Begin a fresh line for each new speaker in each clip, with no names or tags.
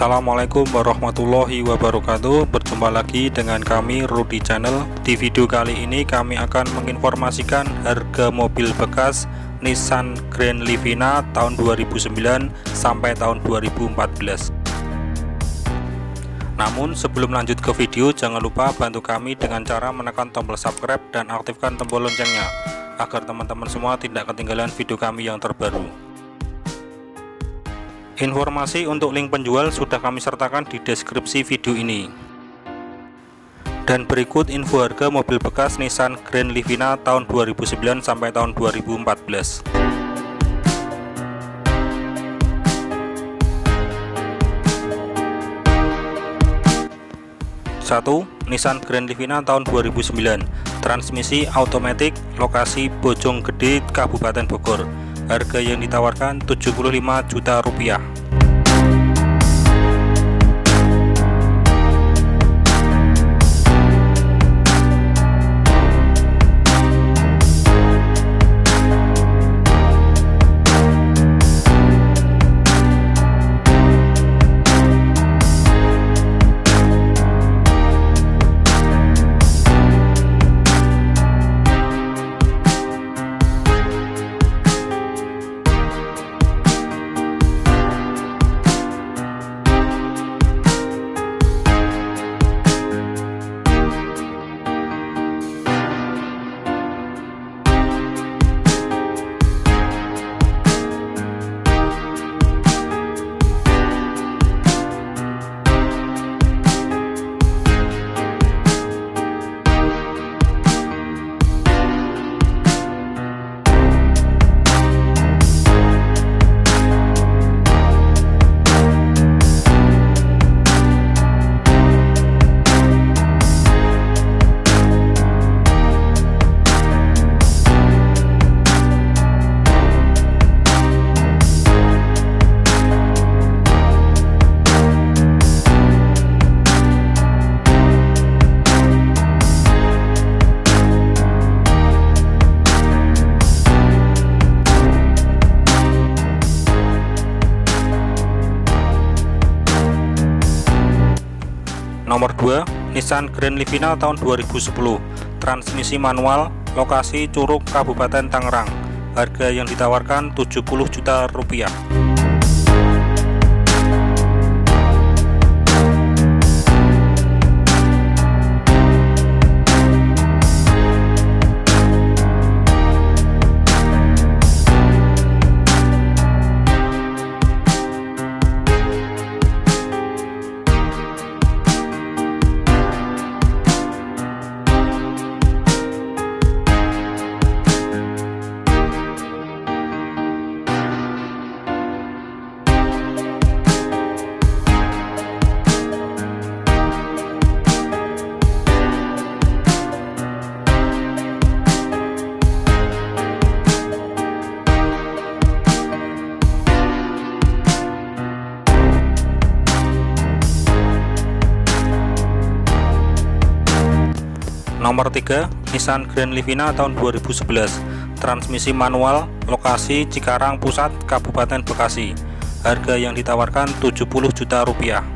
Assalamualaikum warahmatullahi wabarakatuh. Berjumpa lagi dengan kami Rudy Channel. Di video kali ini kami akan menginformasikan harga mobil bekas Nissan Grand Livina tahun 2009 sampai tahun 2014. Namun sebelum lanjut ke video, jangan lupa bantu kami dengan cara menekan tombol subscribe dan aktifkan tombol loncengnya agar teman-teman semua tidak ketinggalan video kami yang terbaru. Informasi untuk link penjual sudah kami sertakan di deskripsi video ini. Dan berikut info harga mobil bekas Nissan Grand Livina tahun 2009 sampai tahun 2014. 1. Nissan Grand Livina tahun 2009, transmisi automatic, lokasi Bojonggede, Kabupaten Bogor. Harga yang ditawarkan 75 juta rupiah. Nomor 2, Nissan Grand Livina tahun 2010, transmisi manual, lokasi Curug, Kabupaten Tangerang. Harga yang ditawarkan 70 juta rupiah. Nomor 3, Nissan Grand Livina tahun 2011, transmisi manual, lokasi Cikarang Pusat, Kabupaten Bekasi. Harga yang ditawarkan 70 juta rupiah.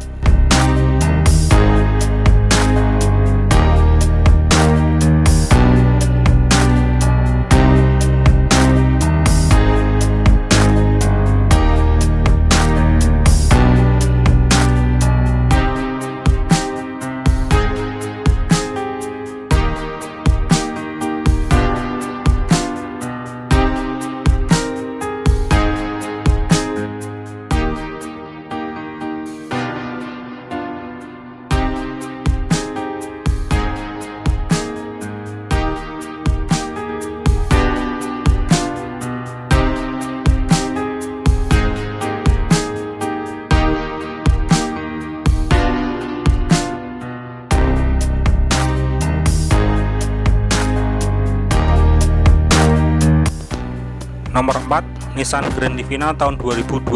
Nomor 4, Nissan Grand Livina tahun 2012,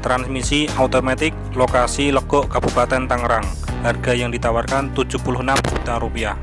transmisi automatic, lokasi Legok, Kabupaten Tangerang. Harga yang ditawarkan 76 juta rupiah.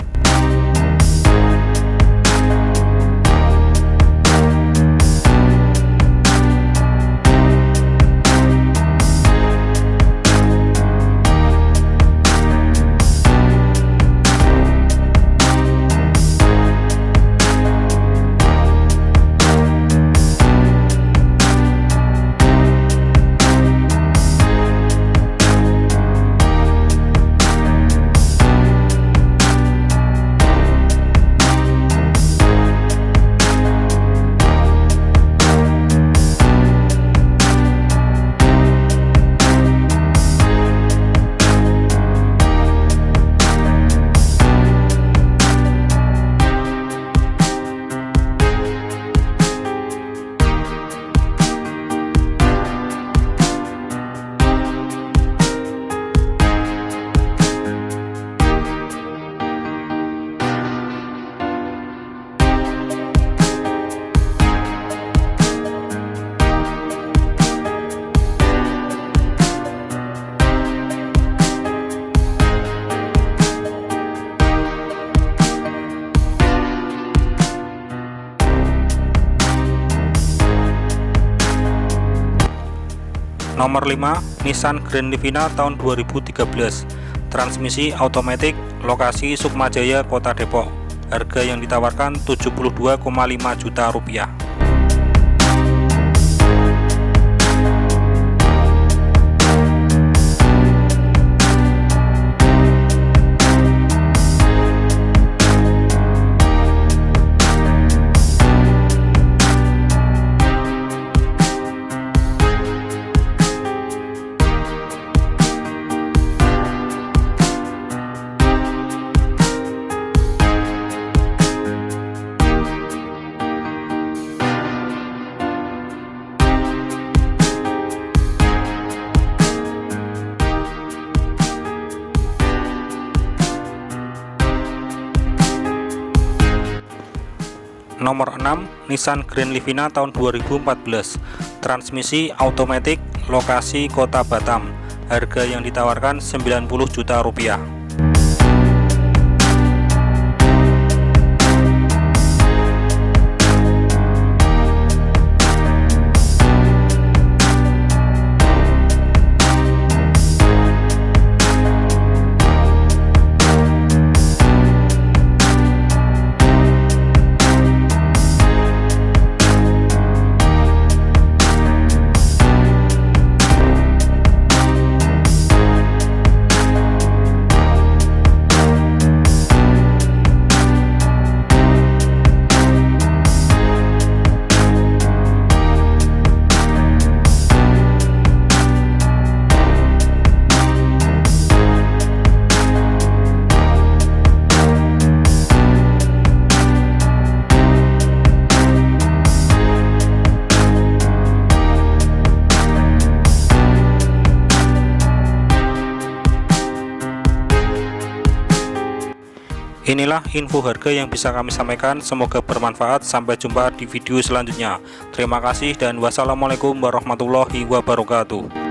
Nomor 5, Nissan Grand Livina tahun 2013, transmisi automatic, lokasi Sukmajaya, Kota Depok. Harga yang ditawarkan Rp72,5 juta. Nomor 6, Nissan Grand Livina tahun 2014, transmisi automatic, lokasi Kota Batam. Harga yang ditawarkan Rp90 juta. Inilah info harga yang bisa kami sampaikan, semoga bermanfaat. Sampai jumpa di video selanjutnya. Terima kasih dan wassalamualaikum warahmatullahi wabarakatuh.